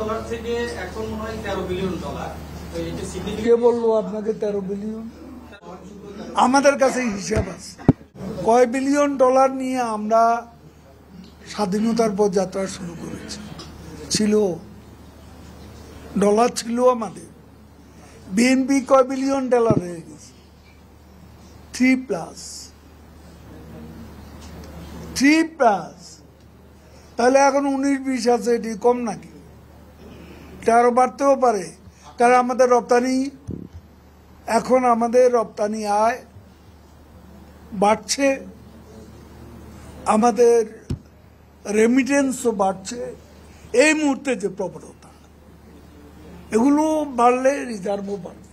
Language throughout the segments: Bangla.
ডলার থেকে এখন মনে হয় 13 বিলিয়ন ডলার। তো এটা কে বললো আপনাকে 13 বিলিয়ন? আমাদের কাছে হিসাব আছে কয় বিলিয়ন ডলার নিয়ে আমরা স্বাধীনতার পর যাত্রা শুরু করেছি। ছিল ডলার ছিল আমাদের। বিএনপি কয় বিলিয়ন ডলার হয়ে গেছে? 3+। তাহলে এখন 19-20 আছে, এটি কম নাকি? এটা আরো বাড়তেও পারে, কারণ আমাদের রপ্তানি এখন আমাদের রপ্তানি আয় বাড়ছে, আমাদের রেমিটেন্সও বাড়ছে। এই মুহূর্তে যে প্রবণতা, এগুলো বাড়লে রিজার্ভও বাড়বে।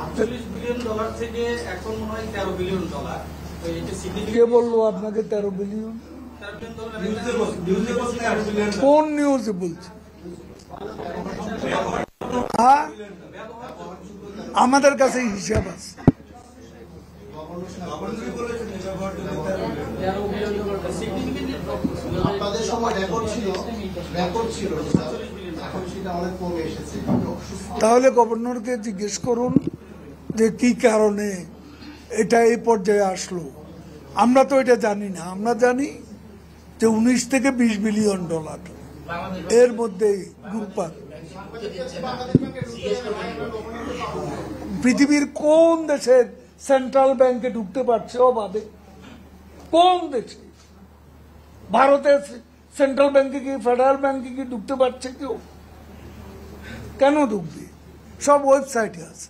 48 বিলিয়ন ডলার থেকে এখন মনে হয় 13 বিলিয়ন ডলার। তো এটা কে বললো আপনাকে 13 বিলিয়ন? 13 billion dollar. কোন নিউজে বলছে? হ্যাঁ, আমাদের কাছে হিসাব আছে। আপনাদের সময় রেকর্ড ছিল এখন সেটা অনেক কমে এসেছে। তাহলে গভর্নরকে জিজ্ঞেস করুন যে কি কারণে এটা এই পর্যায়ে আসলো। আমরা তো এটা জানি না। আমরা জানি যে 19 থেকে 20 বিলিয়ন ডলার এর মধ্যেই ঘুরপাক। পৃথিবীর কোন দেশের সেন্ট্রাল ব্যাংকে ঢুকতে পারছে অবাধে? কোন দেশে? ভারতের সেন্ট্রাল ব্যাংকে কি, ফেডারেল ব্যাংকে কি ঢুকতে পারছে কেউ? কেন ঢুকবে? সব ওয়েবসাইটে আছে।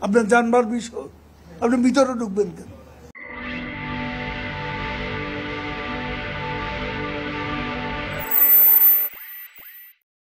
আপনার জানবার বিষয়, আপনি ভিতরে ঢুকবেন কেন?